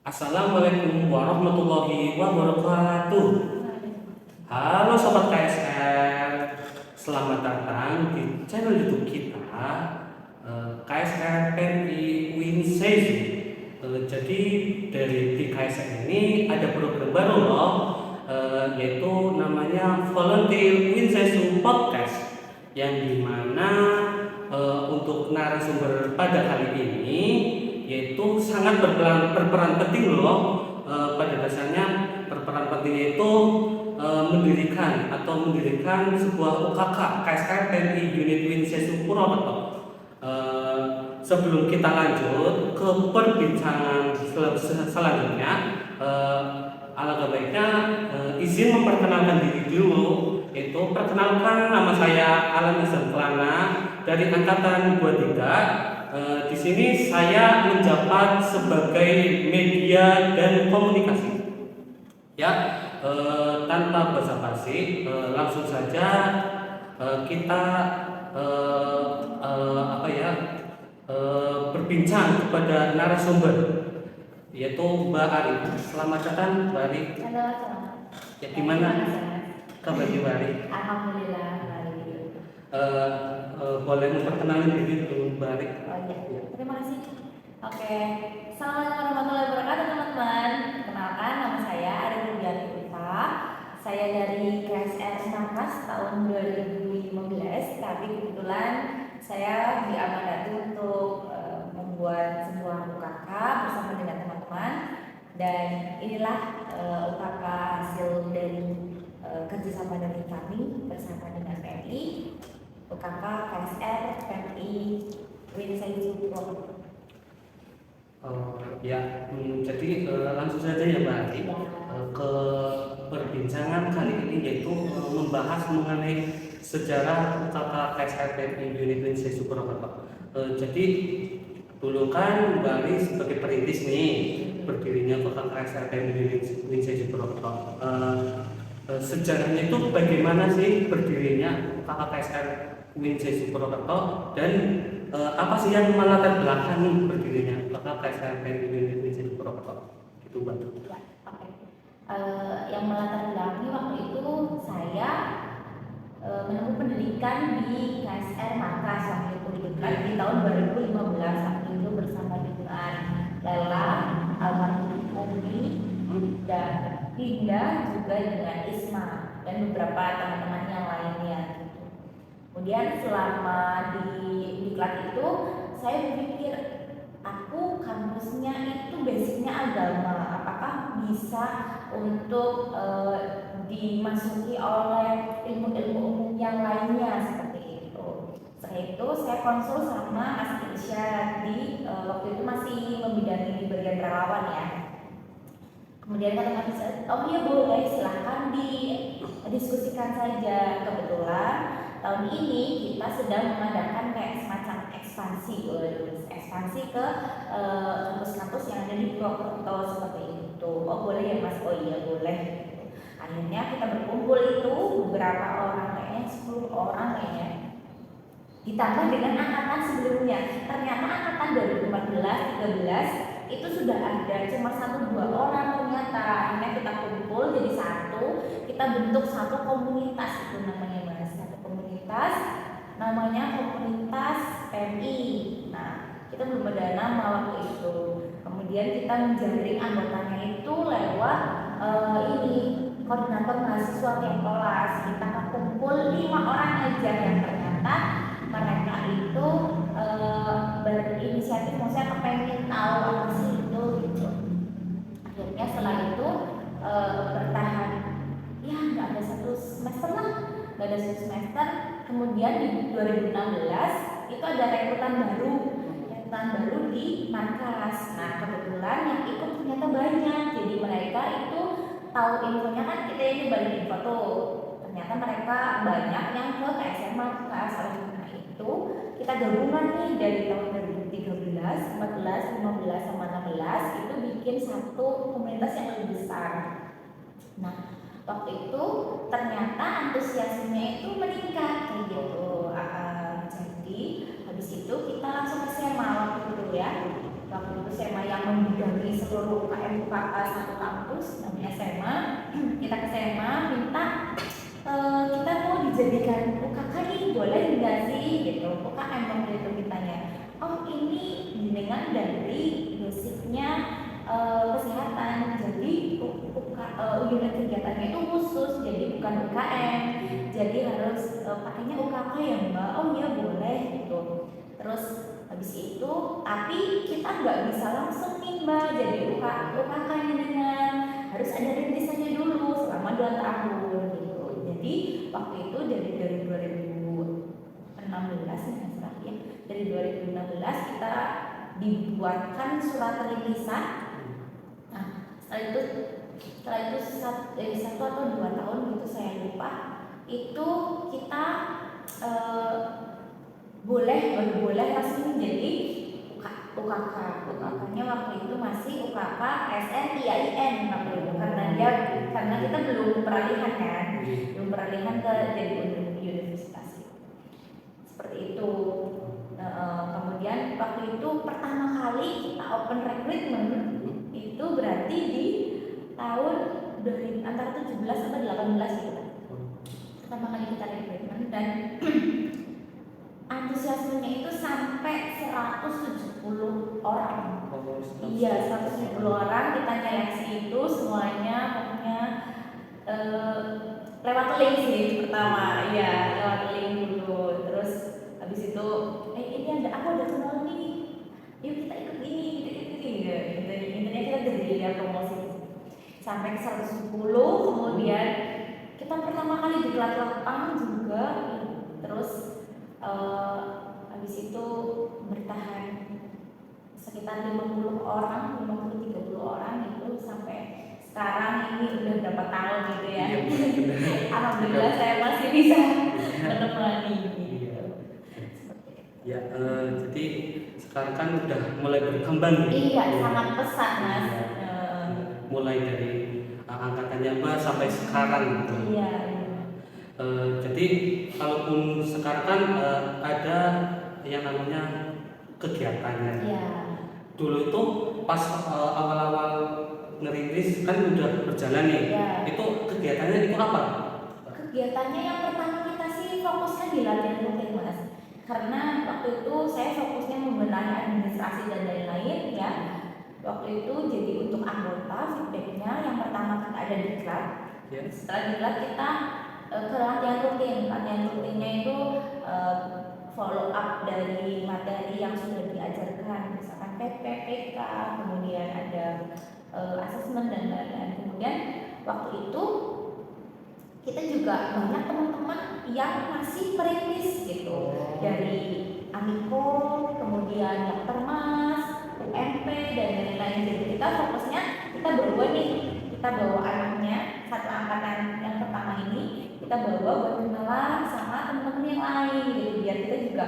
Assalamualaikum warahmatullahi wabarakatuh. Halo Sobat KSR, selamat datang di channel YouTube kita, KSR PMI Winseju. Jadi dari di KSR ini ada program baru loh, yaitu namanya Volunteer Winseju Podcast, yang dimana untuk narasumber pada kali ini yaitu sangat berperan penting loh. Pada dasarnya berperan penting itu mendirikan sebuah UKK KSR PMI Unit Winseju Purwokerto. Sebelum kita lanjut ke perbincangan selanjutnya, alangkah baiknya izin memperkenalkan diri dulu. Itu perkenalkan, nama saya Alan Izamplana dari angkatan 23. Di sini saya menjabat sebagai media dan komunikasi. Ya, tanpa basa-basi, langsung saja kita berbincang kepada narasumber, yaitu Mbak Ari. Selamat datang, Mbak Ari. Halo, Ya, gimana kabar Mbak Ari? Alhamdulillah. Boleh memperkenalkan diri dulu, Mbak Ari? Oh iya, terima kasih. Oke, assalamualaikum warahmatullahi wabarakatuh teman-teman. Kenalkan, nama saya Ari Rudiati Ulfa. Saya dari KSR Markas tahun 2015. Tapi kebetulan saya diamanati untuk membuat sebuah UKK bersama dengan teman-teman. Dan inilah UKK hasil dari kerjasama dari kami bersama dengan PMI, UKK KSR PMI Winseju Purwokerto. Jadi langsung saja ya Mbak Ari, ke perbincangan kali ini, yaitu membahas mengenai sejarah UKK KSR PMI Unit Winseju Purwokerto. Jadi dulu kan Mbak Ari sebagai perintis nih berdirinya UKK KSR PMI Unit Winseju Purwokerto. Sejarahnya itu bagaimana sih berdirinya UKK KSR Winseju Purwokerto, dan apa sih yang melatar belakangi berdirinya UKK KSR PMI Winseju Purwokerto? Itu Mbak. Ya, oke. Yang melatar belakangi waktu itu saya menempuh pendidikan di KSR Markas waktu itu di tahun 2015 waktu itu bersama dengan Lela, almarhum Umi, dan Dinda, juga dengan Isma dan beberapa teman-teman yang lainnya. Kemudian selama di diklat itu saya berpikir, aku kampusnya itu basicnya agama, apakah bisa untuk dimasuki oleh ilmu-ilmu umum yang lainnya seperti itu. Setelah itu saya konsul sama Mas Irsyad di waktu itu masih membidangi di bagian relawan ya. Kemudian kata Mas Irsyad, oh iya boleh, silahkan didiskusikan saja. Kebetulan tahun ini kita sedang mengadakan kayak semacam ekspansi ke kampus-kampus yang ada di Purwokerto seperti itu. Oh boleh ya Mas, oh iya boleh. Akhirnya kita berkumpul itu beberapa orang, kayaknya 10 orang kayaknya, ditambah dengan angkatan sebelumnya. Ternyata angkatan 2014-13 itu sudah ada cuma 1-2 orang ternyata. Akhirnya kita kumpul jadi satu, kita bentuk satu komunitas, itu namanya Mas, satu komunitas namanya komunitas PMI. Nah, kita belum ada nama waktu itu. Kemudian kita menjaring anggotanya itu lewat koordinator mahasiswa tiap kelas. Kita kumpul 5 orang aja yang ternyata mereka itu berinisiatif, maksudnya kepengen tahu apa sih itu gitu. Akhirnya setelah itu bertahan ya nggak ada 1 semester lah, nggak ada 1 semester. Kemudian di 2016 itu ada rekrutan baru di Markas. Nah kebetulan yang ikut ternyata banyak, jadi mereka itu tahu infonya kan kita ini balik info tuh. Ternyata mereka banyak yang ke KSR Markas. Oleh karena itu kita gabungan nih dari tahun 2013, 14, 15 sama 16 itu bikin satu komunitas yang lebih besar. Nah waktu itu ternyata antusiasmenya itu meningkat kayak gitu. Jadi habis itu kita langsung ke SEMA waktu itu ya. waktu itu SMA yang membidangi seluruh UKM UKK satu kampus namanya SMA. Kita ke SMA minta kita mau dijadikan UKK nih, boleh nggak sih gitu. UKM waktu itu ditanya, oh ini dengan dari basicnya kesehatan, jadi unit kegiatannya itu khusus, jadi bukan UKM, jadi harus pakainya UKK ya mbak. Oh iya boleh gitu. Terus habis itu tapi kita nggak bisa langsung nih mbak jadi UKK dengan harus ada rintisannya dulu selama 2 tahun gitu. Jadi waktu itu dari 2016 ya, dari 2016 kita dibuatkan surat rintisan. Nah setelah itu 1 atau 2 tahun gitu saya lupa, itu kita boleh resmi menjadi UKK. UKK-nya waktu itu masih UKK SNIAIN waktu itu, karena kita belum peralihan kan, belum peralihan ke jadi universitas seperti itu. Kemudian waktu itu pertama kali kita open recruitment itu berarti di tahun antara 17 sampai 18 gitu kan. Pertama kali kita recruitment dan antusiasmenya itu sampai 170 orang. Iya, 170 orang kita nyeleksi itu semuanya pokoknya lewat link sih pertama. Iya, lewat link dulu. Terus habis itu ini aku ada kenal nih. Yuk kita ikut ini. Intinya kita jadi promosi sampai ke 110, kemudian kita pertama kali di Lapang juga. Terus habis itu bertahan sekitar 50 orang, 50-30 orang itu sampai sekarang ini udah berapa tahun gitu ya. Alhamdulillah saya masih bisa menemani gitu. Ya, jadi sekarang kan udah mulai berkembang. Iya, sangat pesat mas. Mulai dari angkatannya mbak sampai sekarang gitu. Iya. Jadi kalaupun sekarang kan ada yang namanya kegiatannya. Iya. Dulu itu pas awal-awal ngerintis kan udah berjalan nih. Iya. Itu kegiatannya itu apa? Kegiatannya yang pertama kita sih fokusnya di latihan rutin mas. Karena waktu itu saya fokusnya membenahi administrasi dan lain-lain ya. Waktu itu jadi untuk anggota feedbacknya yang pertama kita ada di diklat. Yeah. Setelah diklat kita ke latihan rutin. Latihan rutinnya itu follow up dari materi yang sudah diajarkan, misalkan PP, PK, kemudian ada asesmen dan lain-lain. Kemudian waktu itu kita juga banyak teman-teman yang masih merintis gitu, dari Amiko, kemudian yang Termas, UMP dan lain-lain. Jadi kita fokusnya kita bawa anaknya satu angkatan yang pertama ini kita bawa buat kenalan sama teman-teman yang lain gitu, biar kita juga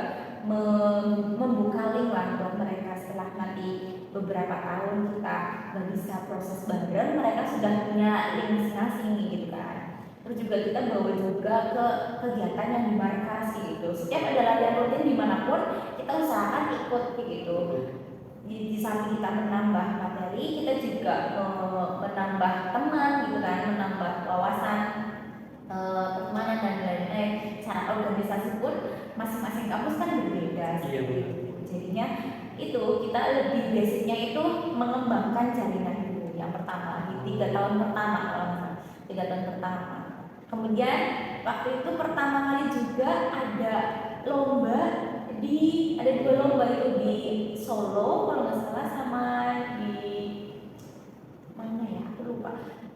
membuka link lah buat mereka. Setelah nanti beberapa tahun kita nggak bisa proses bareng, mereka sudah punya link masing-masing gitu kan. Terus juga kita bawa juga ke kegiatan yang di markas gitu. Setiap ada latihan rutin dimanapun kita usahakan ikut gitu. Di samping kita menambah materi, kita juga menambah teman gitu kan, menambah wawasan pertemanan dan lain-lain. Cara organisasi pun masing-masing kampus kan berbeda. Iya benar. Jadinya itu kita lebih basicnya itu mengembangkan jaringan dulu. Yang pertama di 3 tahun pertama, kalau nggak salah 3 tahun pertama. Kemudian waktu itu pertama kali juga ada lomba ada 2 lomba itu di Solo kalau nggak salah, sama di mana ya aku lupa,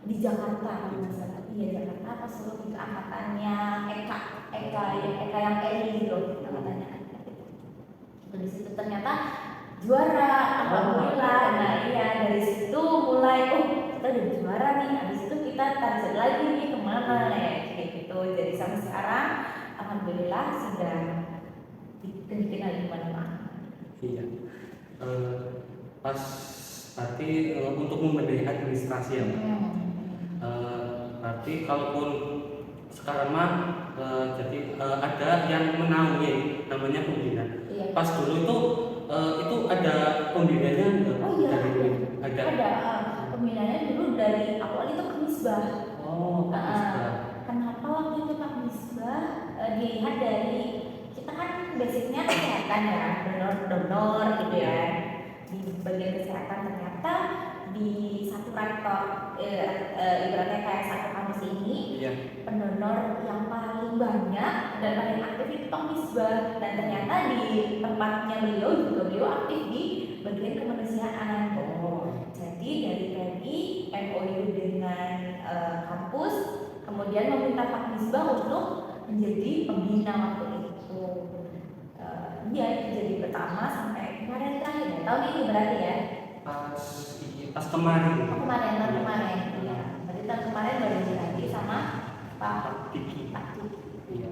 di Jakarta kalau nggak salah. Iya Jakarta apa Solo gitu, angkatannya Eka yang Eli gitu angkatannya. Di situ ternyata juara, alhamdulillah. Nah iya dari situ mulai kita udah juara nih. Habis itu kita target lagi nih kemana ya kayak gitu. Jadi sampai sekarang alhamdulillah sudah dikenal di mana-mana. Iya. Pas berarti untuk membenahi administrasi ya Mbak. Berarti kalaupun sekarang mah jadi ada yang menaungi namanya pembina. Iya. Pas dulu itu Itu ada pembinanya enggak? Oh iya, Ada. pembinaannya dulu dari awal itu Kak Misbah. Oh, Kak Misbah. Kenapa waktu itu Kak Misbah dilihat dari kita kan basicnya kesehatan ya, donor gitu ya. Di bagian kesehatan ternyata di satu kantor ibaratnya kayak satu kampus ini, pendonor yang paling banyak dan paling aktif itu Kak Misbah, dan ternyata di tempatnya beliau juga beliau aktif di bagian kemanusiaan. Jadi dari PMI MOU dengan kampus kemudian meminta Pak Misbah untuk menjadi pembina waktu itu. Dia jadi pertama sampai kemarin terakhir ya, tahun ini berarti ya? Pas kemarin. Tahun kemarin, iya. Berarti tahun kemarin baru diganti sama Pak Diki. Iya.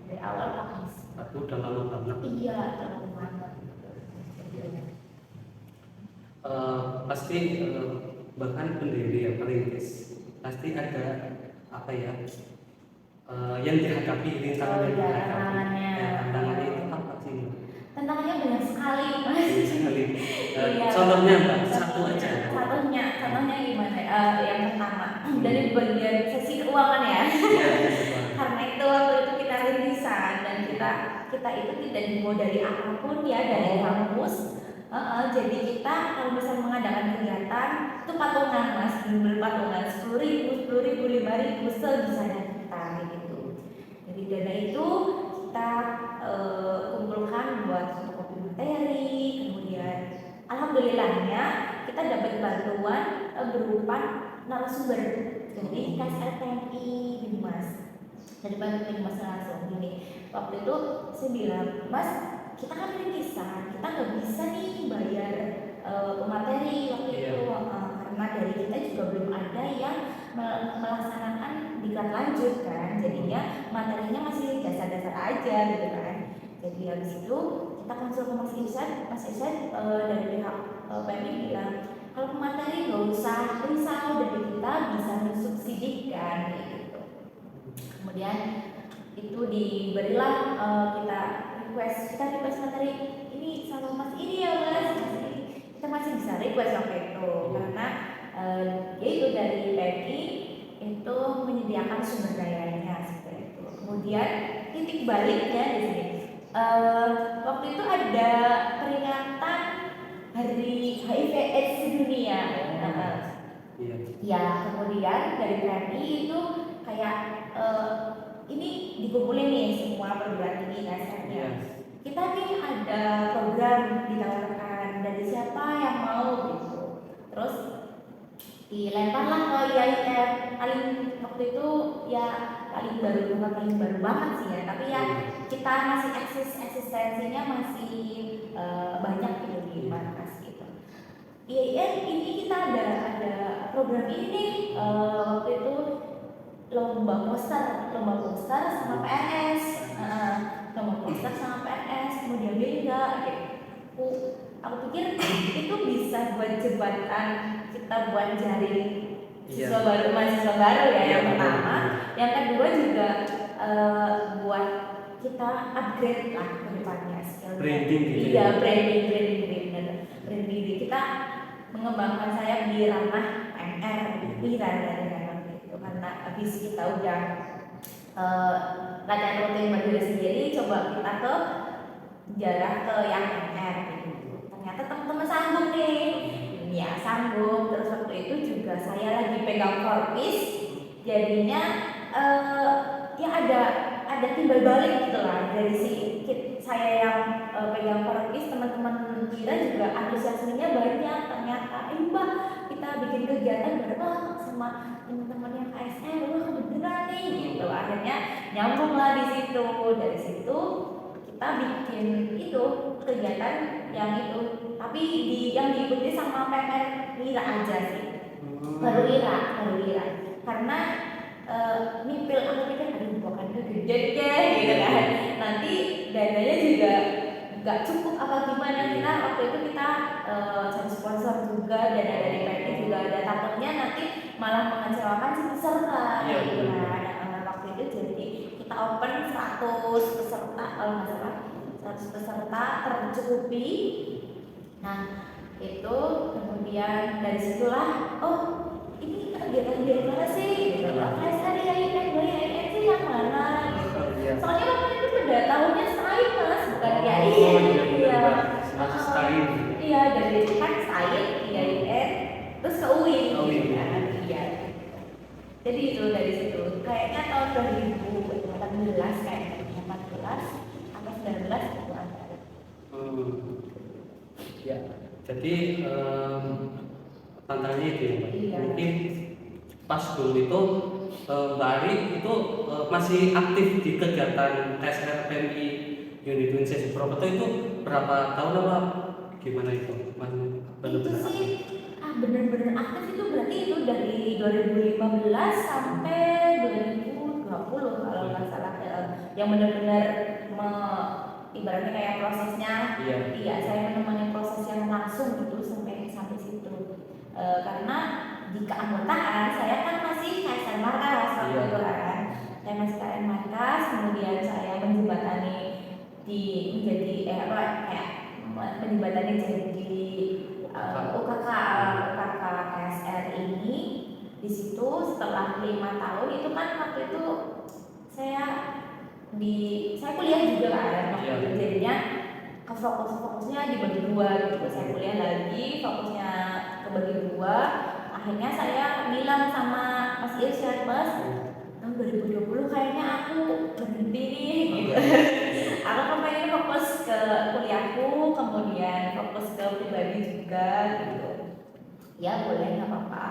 Dari awal Pak Misbah. Itu udah lama banget. Iya, lama banget. Pasti bahkan pendiri ya perintis pasti ada apa ya yang dihadapi rintangan tantangannya itu apa sih? Tantangannya banyak sekali Mas. Banyak sekali. Contohnya Mbak, satu aja. Contohnya gimana? Yang pertama dari bagian sesi keuangan ya. Karena itu waktu itu kita rintisan dan kita itu tidak dimodali apapun ya dari kampus. Jadi kita kalau misalnya mengadakan kegiatan itu patungan Mas, bener patungan 10.000, 5.000 sebisanya kita gitu. Jadi dana itu kita kumpulkan buat fotokopi materi, kemudian alhamdulillahnya kita dapat bantuan berupa narasumber dari KSR PMI gitu Mas. Dari PMI Mas langsung gini. Waktu itu saya bilang, Mas, kita kan rintisan, kita nggak bisa nih bayar pemateri waktu itu karena dari kita juga belum ada yang melaksanakan diklat lanjut kan, jadinya materinya masih dasar-dasar aja gitu kan. Jadi habis itu kita konsul ke Mas Ihsan dari pihak PMI bilang kalau pemateri nggak usah risau, dari kita bisa mensubsidikan gitu. Kemudian itu diberilah kita request materi ini sama Mas ini ya Mas, kita masih bisa request waktu itu karena yaitu dari PMI itu menyediakan sumber dayanya seperti itu. Kemudian titik baliknya di sini waktu itu ada peringatan Hari HIV/AIDS sedunia. Ya kemudian dari PMI itu kayak ini dikumpulin nih semua perguruan tinggi dasarnya. Kita nih ada program ditawarkan dari siapa yang mau gitu. Terus dilemparlah ke IAIN. Paling waktu itu ya paling baru banget sih ya. Tapi ya kita masih eksistensinya masih banyak gitu di markas gitu. IAIN ini kita ada program ini nih waktu itu lomba poster sama PNS, kemudian beda gitu. Aku pikir itu bisa buat jembatan kita buat jaring mahasiswa baru ya yang pertama. Yang kedua juga buat kita upgrade lah ke depannya branding gitu. Iya, branding kita mengembangkan sayap di ranah MR karena habis kita udah latihan rutin berdiri sendiri, coba kita ke jarah ke yang MR gitu. Ternyata teman-teman sanggup nih, ya sanggup. Terus waktu itu juga saya lagi pegang korpis, jadinya ya ada timbal balik gitu lah dari saya yang pegang korpis, teman-teman kita juga antusiasmenya banyak. Ternyata Mbak, kita bikin kegiatan bareng sama teman-teman yang KSR, wah kebetulan nih gitu. Akhirnya nyambung lah di situ. Dari situ kita bikin itu kegiatan yang itu, tapi yang diikuti sama PMR Lira aja sih. Baru Lira karena mipil aku pikir aduh bukan gede deh gitu kan, nanti dananya juga nggak cukup apa gimana. Kita waktu itu kita cari sponsor juga, dan ada dari PMI juga ada, takutnya nanti malah mengecewakan si peserta gitu kan. Waktu itu jadi kita open 100 peserta kalau nggak salah, 100 100 peserta tercukupi. Nah itu kemudian dari situlah, oh ini kegiatan dari mana sih? Gitu. KSR IAIN sih yang mana? Gitu. Soalnya waktu itu pada tahunnya sains mas, bukan IAIN. Iya. Iya, dari kan sains IAIN, terus ke UIN. Kan? Iya. Jadi itu dari situ. Kayaknya tahun 2018 kayaknya 14 atau 19 itu ada. Ya. Jadi tantangannya itu ya Mbak. Iya. Mungkin pas dulu itu Mbak Ari itu masih aktif di kegiatan SRPMI Unit Indonesia Purwokerto itu berapa tahun apa gimana itu? Itu sih benar-benar aktif itu berarti itu dari 2015 sampai 2020 kalau nggak salah, yang benar-benar ibaratnya kayak prosesnya. Iya, saya menemani proses yang langsung itu sampai situ. Karena di keanggotaan saya kan masih KSR Markas waktu itu kan. Saya masih KSR Markas, kemudian saya menjembatani menjadi menjembatani jadi UKK KSR ini. Di situ setelah 5 tahun itu kan waktu itu saya kuliah juga kan waktu itu, jadinya fokusnya dibagi dua gitu. Saya kuliah lagi, fokusnya kebagi dua. Akhirnya saya bilang sama Mas Irsyad, Mas, tahun 2020 kayaknya aku berhenti nih gitu. Aku kan pengen fokus ke kuliahku, kemudian fokus ke pribadi juga gitu. Ya boleh, nggak apa-apa,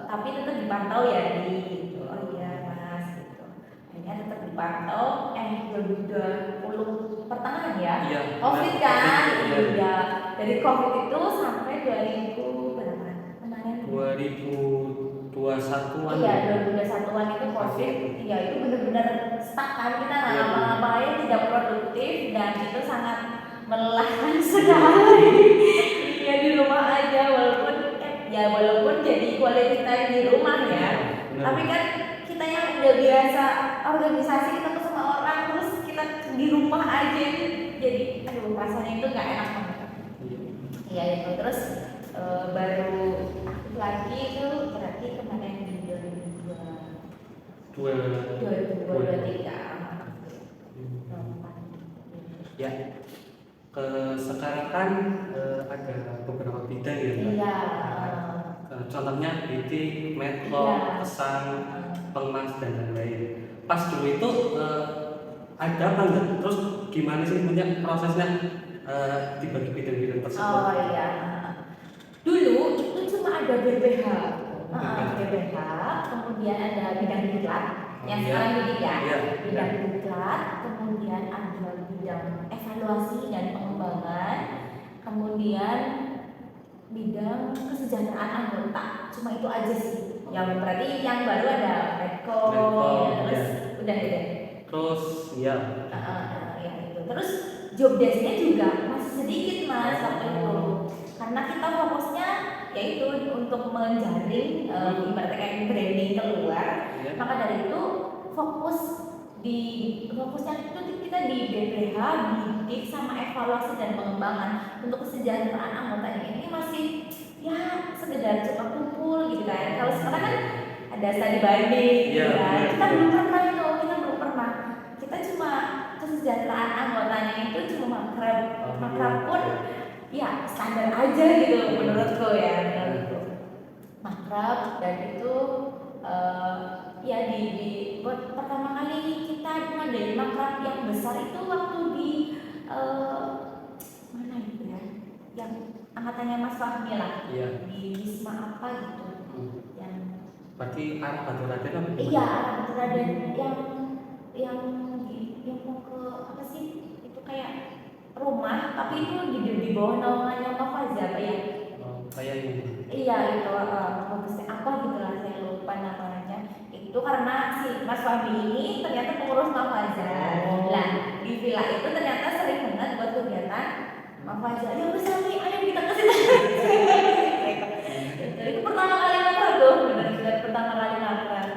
tapi tetap dipantau ya gitu. Oh iya Mas gitu. Akhirnya tetap dipantau. 2020 pertengahan ya, COVID kan. Iya. Dari COVID itu sampai 2000 berapa? Kemarin 2021-an. Iya, 2021-an itu COVID. Iya, itu benar-benar stuck kan, kita nggak ngapa-ngapain, tidak produktif, dan itu sangat melelahkan sekali. Iya, di rumah aja, walaupun jadi quality time di rumah ya. Tapi kan kita yang udah biasa organisasi, ketemu sama orang, terus kita di rumah aja, jadi rasanya itu nggak enak banget. Iya itu. Terus baru aktif lagi itu berarti kemarin di 2023. Ya, sekarang kan ada beberapa bidang ya Mbak. Iya. Contohnya BT, Medlog, Kesan, Pengemas dan lain-lain. Pas dulu itu ada apa enggak? Terus gimana sih punya prosesnya dibagi bidang-bidang tersebut? Oh iya. Dulu itu cuma ada BPH, kemudian ada bidang diklat, yang sekarang jadi ya, bidang diklat, kemudian ada bidang evaluasi dan pengembangan, kemudian bidang kesejahteraan anggota. Cuma itu aja sih. Yang berarti yang baru ada Medco, terus udah ya. Terus ya. Ya itu. Terus job desk-nya juga masih sedikit Mas waktu itu. Karena kita fokusnya yaitu untuk menjaring ibaratnya kayak branding keluar. Maka dari itu fokusnya itu kita di BPH, bidik sama evaluasi dan pengembangan. Untuk kesejahteraan anggotanya ini masih ya sekedar cuma kumpul gitu kan. Kalau sekarang kan ada study banding gitu kan. Kita belum pernah. Kita cuma kesejahteraan anggotanya itu cuma makrab pun ya standar aja gitu menurutku ya, makrab. Dan itu ya di pertama kali kita ngadain makrab yang besar itu waktu di mana itu ya, yang angkatannya Mas Fahmi lah, di Wisma apa gitu. Yang berarti arah Batu Raden apa? Iya, arah Batu Raden yang mau ke apa sih, itu kayak rumah tapi itu di bawah naungannya Mbak Faza apa ya? Kayak ini. Iya itu bagusnya apa gitu lah, saya lupa namanya. Itu karena si Mas Fahmi ini ternyata pengurus Mbak Faza. Nah di villa itu ternyata sering banget buat kegiatan Mbak Faza. Ya udah Sami, ayo kita ke sini. Itu pertama kali makrab tuh, benar-benar pertama kali makrab.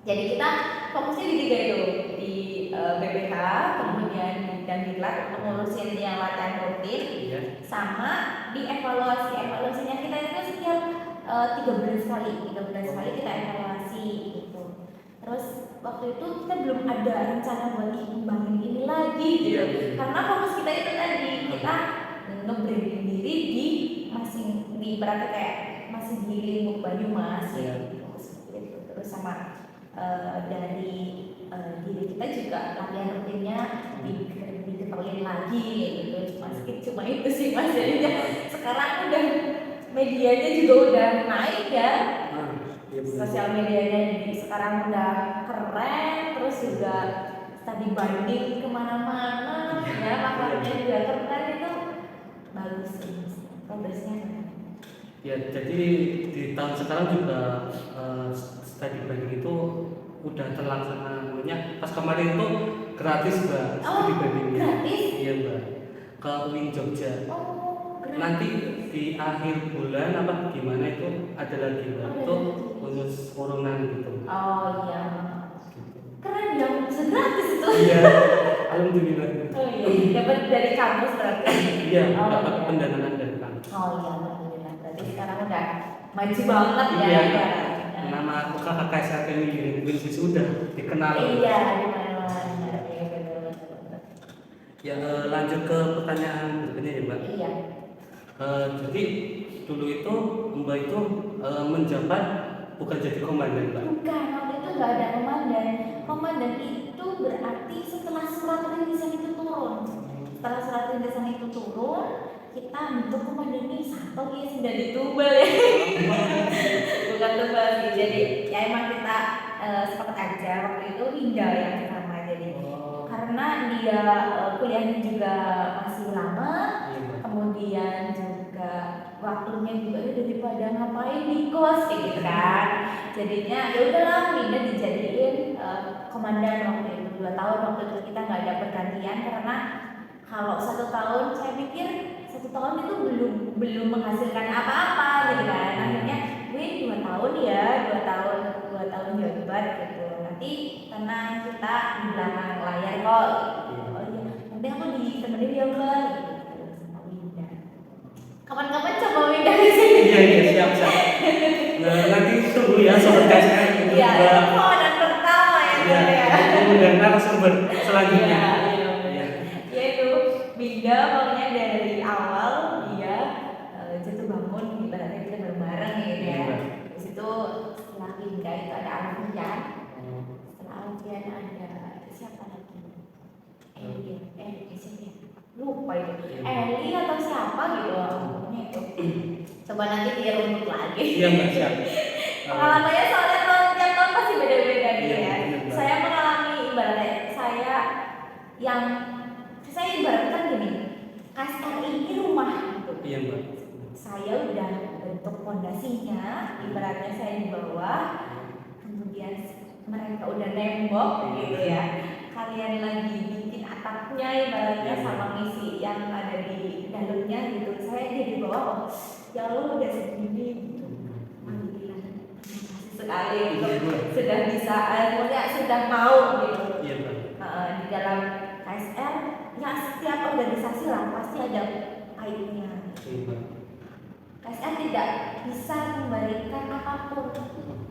Jadi kita fokusnya di 3 itu, di BPH, kemudian dan di alhamdulillah mengurusin yang latihan rutin Iya. sama di evaluasinya kita itu setiap 3 bulan sekali kita evaluasi gitu. Terus waktu itu kita belum ada rencana buat ngembangin ini lagi gitu. Iya. Karena fokus kita itu tadi kita nge-branding diri di berarti kayak masih di lingkup Banyumas Iya. gitu. Terus sama dari diri kita juga latihan rutinnya diketahui lagi gitu. Cuma itu sih Mas, jadinya sekarang udah medianya juga udah naik ya. Iya, benar. Sosial medianya jadi sekarang udah keren, terus juga study banding kemana-mana ya, makanya juga keren, itu bagus sih Mas, progresnya. Ya, jadi di tahun sekarang juga study banding itu udah terlaksana. Namanya pas kemarin itu gratis Mbak, study bandingnya. Gratis? Iya Mbak, ke UIN Jogja. Oh, gratis. Nanti di akhir bulan apa gimana itu ada lagi Mbak, itu bonus urunan gitu. Oh iya, keren ya, bisa gratis itu. Iya, alhamdulillah. Oh iya, dapat dari kampus berarti. Iya, Oh, dapat iya. pendanaan dari kampus. Oh iya, alhamdulillah. Berarti sekarang udah maju banget ya. Iya. ibaratnya. Nama aku kakak KSRP Unit sudah dikenal. Iya, di mana-mana. Iya, benar-benar. Ya, lanjut ke pertanyaan berikutnya ya Mbak. Iya. Jadi dulu itu Mbak itu menjabat bukan jadi komandan Mbak. Bukan, waktu itu nggak ada komandan. Komandan itu berarti setelah surat rintisan itu turun. Setelah surat rintisan itu turun, kita bentuk komandan ini satu ya sudah ditubal ya. Bukan tubal sih. Jadi ya emang kita sepakat aja waktu itu Winda yang sama jadi. Karena dia kuliahnya juga masih lama, Iya Mbak. kemudian juga waktunya juga daripada ngapain di kos kayak gitu kan, jadinya ya udahlah Winda dijadiin komandan waktu itu 2 tahun. Waktu itu kita nggak ada pergantian karena kalau 1 tahun saya pikir 1 tahun itu belum menghasilkan apa-apa gitu kan. Akhirnya Win 2 tahun ya, 2 tahun jabat gitu, nanti tenang kita di belakang layar kok gitu. Oh iya, nanti aku ditemenin ya Mbak gitu sama Winda. Kapan-kapan coba Winda di sini. Iya, siap. Nah, nanti tunggu ya sobat KSR untuk Iya, Mbak. dan pertama ya. Iya, itu dan narasumber selanjutnya. Iya. Ya itu Winda pokoknya dari awal dia jatuh bangun ibaratnya kita bareng-bareng gitu ya. Iya. Terus itu setelah Winda itu ada Alfian. Setelah Alfian ada siapa lagi? Siapa ya? Lupa itu. Eli atau siapa gitu. Pokoknya itu. Coba nanti dia runtut lagi. Iya Mbak, siap. Pengalamannya soalnya tiap tahun pasti beda-beda gitu Iya, ya. benar. Saya mengalami ibaratnya saya ibaratkan gini, KSR ini rumah gitu. Iya Mbak. Saya udah bentuk fondasinya, ibaratnya saya di bawah, kemudian mereka udah nembok gitu ya. Kalian lagi bikin atapnya ibaratnya sama ngisi yang ada di dalamnya gitu. Saya di bawah, oh, ya Allah udah segini gitu. Alhamdulillah, terima kasih sekali sudah bisa, sudah mau gitu. Iya Mbak. Di dalam KSR ya setiap organisasi lah pasti ada aibnya. Iya Mbak. KSR tidak bisa memberikan apapun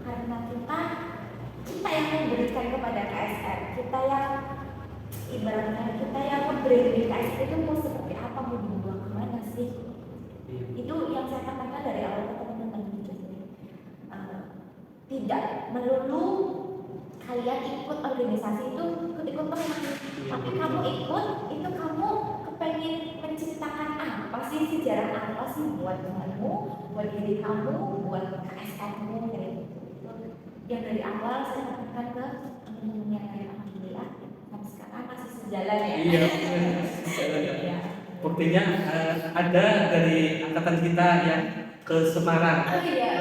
karena kita yang memberikan kepada KSR, kita yang ibaratnya kita yang memberi KSR itu mau seperti apa, mau dibawa kemana sih? Iya. Itu yang saya katakan dari awal ke teman-teman gitu. Tidak melulu kalian ikut organisasi itu ikut teman, tapi kamu ikut itu kamu kepengen menciptakan apa sih, sejarah apa sih buat temanmu, buat diri kamu, buat KSR-mu kayak gitu. Yang dari awal saya katakan ke teman-teman yang lain, alhamdulillah sampai sekarang masih sejalan ya. Iya. Iya. Buktinya ada dari angkatan kita yang ke Semarang. Oh iya.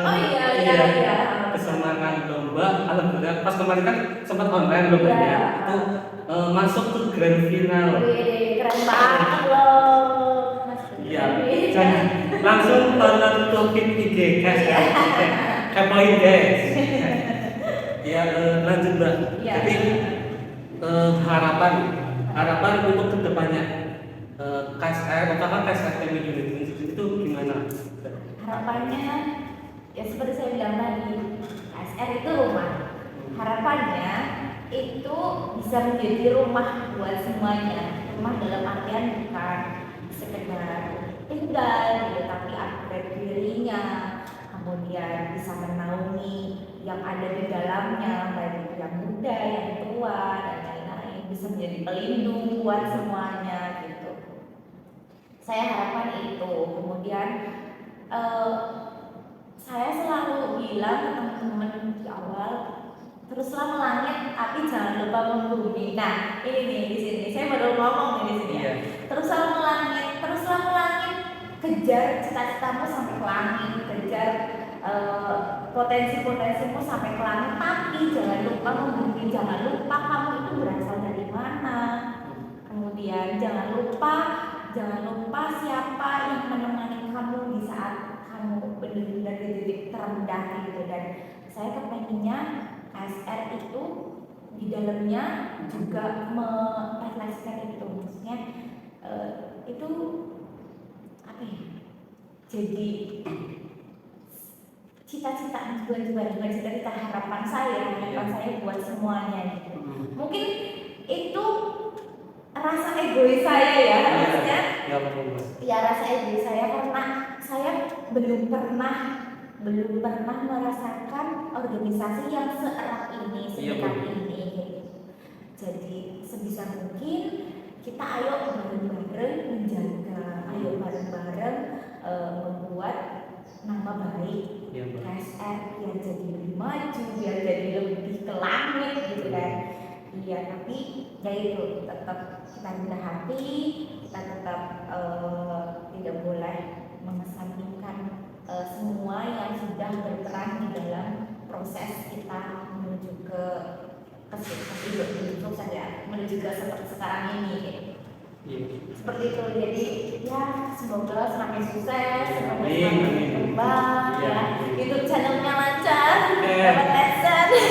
Ke Semarang lomba. Alhamdulillah pas kemarin kan sempat online lombanya. Iya. Itu masuk ke grand final. Wih, keren banget loh. Mas. Iya. Jangan langsung tonton topik IG guys. Kepoin guys. Ya lanjut Mbak. Iya. Jadi harapan untuk kedepannya KSR, apakah KSR PMI Unit 26 itu gimana? Harapannya ya seperti saya bilang tadi, KSR itu rumah. Harapannya itu bisa menjadi rumah buat semuanya. Rumah dalam artian bukan sekedar tinggal gitu, tapi upgrade dirinya, kemudian bisa menaungi yang ada di dalamnya, baik itu yang muda, yang tua, dan lain-lain, bisa menjadi pelindung buat semuanya gitu. Saya harapkan itu. Kemudian saya selalu bilang ke teman-teman di awal, teruslah melangit, tapi jangan lupa membumi. Nah, ini nih di sini saya baru ngomong nih di sini. Iya. Teruslah melangit, kejar cita-citamu sampai ke langit, kejar potensi-potensimu sampai ke langit, tapi jangan lupa membumi, jangan lupa kamu itu berasal dari mana. Kemudian jangan lupa siapa yang menemani kamu di saat kamu benar-benar di titik terendah gitu. Dan saya kepengennya KSR itu di dalamnya juga merefleksikan itu, maksudnya itu apa ya, jadi cita-cita harapan saya buat semuanya gitu. Mungkin itu rasa egois saya ya, maksudnya ya rasa egois saya karena saya belum pernah merasakan organisasi yang seerat ini, sedekat ini gitu. Jadi sebisa mungkin kita ayo bareng-bareng menjaga, ayo bareng-bareng membuat nama baik KSR biar jadi lebih maju, biar jadi lebih ke langit gitu kan. Iya, tapi ya itu tetap kita rendah hati, kita tetap tidak boleh mengesampingkan semua yang sudah berperan di dalam proses kita menuju ke sukses ya, menuju ke seperti sekarang ini gitu. Seperti itu, jadi ya semoga semakin sukses, semoga semakin berkembang ya, YouTube channelnya lancar, dapat adsense.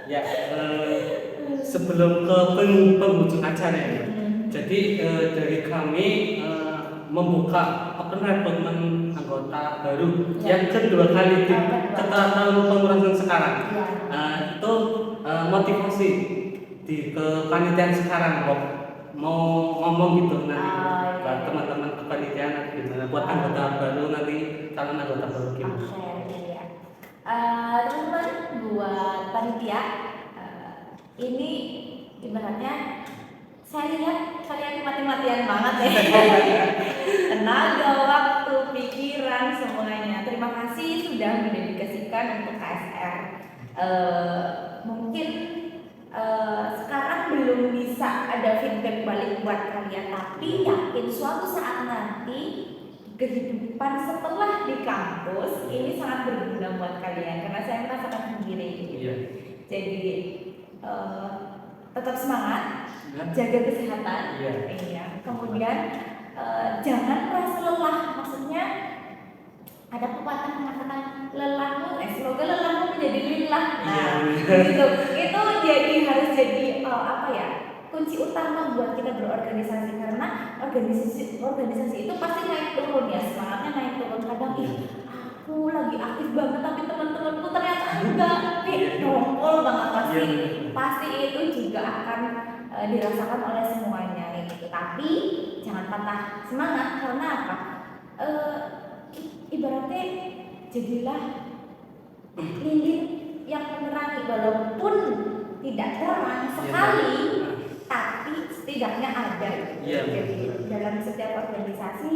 Ya, sebelum ke penghujung acara ya, jadi dari kami membuka open recruitment anggota baru yang kedua kali setelah tahun pengurusan sekarang. Itu motivasi di kepanitiaan sekarang kok mau ngomong gitu nanti buat teman-teman kepanitiaan gimana buat anggota baru nanti calon anggota baru gimana? Teman-teman buat panitia ini ibaratnya saya lihat kalian mati-matian banget ya. Tenaga, waktu, pikiran, semuanya. Terima kasih sudah mendedikasikan untuk KSR. Mungkin sekarang belum bisa ada feedback balik buat kalian, tapi yakin suatu saat nanti kehidupan setelah di kampus ini sangat berguna buat kalian karena saya merasakan sendiri gitu. Jadi tetap semangat, jaga kesehatan, kemudian jangan merasa lelah. Maksudnya ada pepatah mengatakan lelahmu, semoga lelahmu menjadi lillah. Nah, gitu. Itu jadi harus jadi apa ya? Kunci utama buat kita berorganisasi karena organisasi itu pasti naik turun ya, semangatnya naik turun. Kadang aku lagi aktif banget tapi teman-temanku ternyata enggak, nongol banget pasti itu juga akan dirasakan oleh semuanya gitu. Tapi jangan patah semangat karena apa? Ibaratnya jadilah lilin yang menerangi walaupun tidak terang sekali, tapi setidaknya ada. Jadi dalam setiap organisasi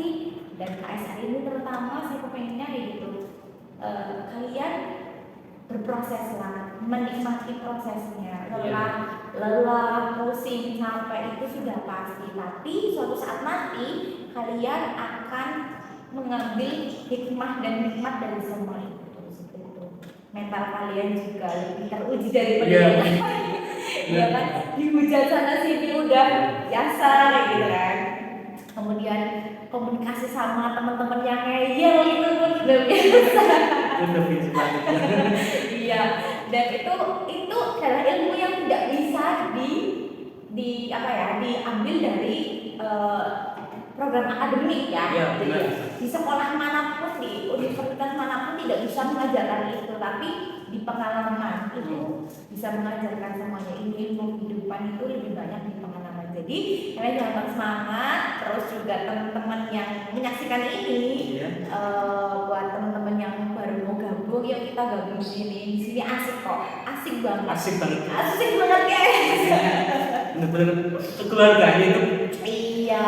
dan KSR ini terutama saya kepengennya gitu, kalian berproses lah, menikmati prosesnya. Lelah, pusing, capek itu sudah pasti, tapi suatu saat nanti kalian akan mengambil hikmah dan nikmat dari semua itu. Mental kalian juga lebih teruji daripada yang lain. Ya kan, dihujat sana sini udah biasa gitu kan. Kemudian komunikasi sama teman-teman yang ngeyel itu pun udah biasa. Iya, dan itu adalah ilmu yang tidak bisa diambil dari program akademik ya. Iya, Jadi benar. di sekolah manapun, di universitas manapun tidak bisa mengajarkan itu, tapi di pengalaman itu bisa mengajarkan semuanya. Ilmu kehidupan itu lebih banyak di pengalaman. Jadi kalian jangan semangat. Terus juga teman-teman yang menyaksikan ini, Iya. buat teman-teman yang baru mau gabung, yuk kita gabung di sini. Di sini asik kok, asik banget. Asik banget. Asik banget guys. Bener-bener keluarganya itu. Iya,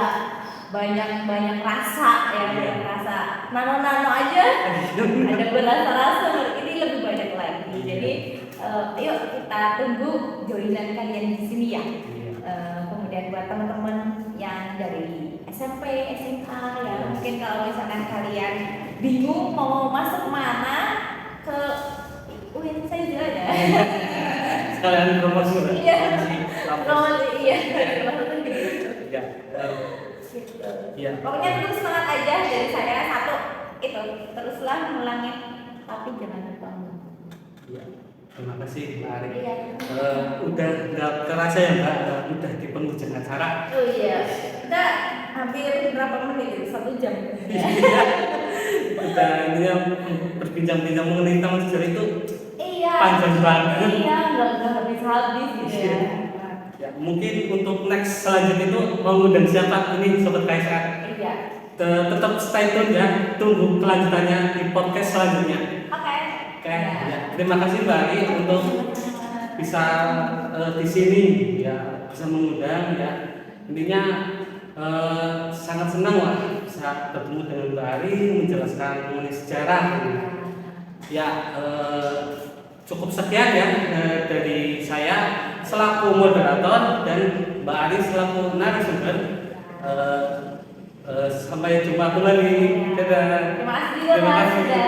banyak rasa ya, Iya. banyak rasa. Nano-nano aja ada berasa-rasa, ini lebih banyak lagi. Jadi yuk kita tunggu joinan kalian di sini ya. Kemudian buat teman-teman yang dari SMP, SMA ya, mungkin kalau misalkan kalian bingung mau masuk mana, ke UIN saja ada. Sekalian promosi. Iya. Promosi. Iya. Ya. Gitu. Iya. Pokoknya terus semangat aja dari saya satu itu, teruslah mengulangi tapi jangan lupa. Iya. Terima kasih Mbak Ari. Iya. Udah nggak terasa ya Mbak, udah di penghujung acara. Oh iya, kita hampir berapa menit? 1 jam. Udah ini berbincang-bincang mengenai taman sejarah itu Iya. panjang banget. Iya, nggak habis-habis gitu ya. Ya, mungkin untuk next selanjutnya itu mau ngundang siapa ini Sobat KSR. Iya. Tetap stay tune ya, tunggu kelanjutannya di podcast selanjutnya. Oke. Oke, ya. Terima kasih Mbak Ari untuk bisa di sini ya, bisa mengundang ya. Intinya sangat senang lah bisa bertemu dengan Mbak Ari menjelaskan mengenai sejarah. Ya, cukup sekian ya dari saya selaku moderator dan Mbak Ari selaku narasumber. Sampai jumpa kembali. Dadah. Terima kasih juga Terima Mas kasih. sudah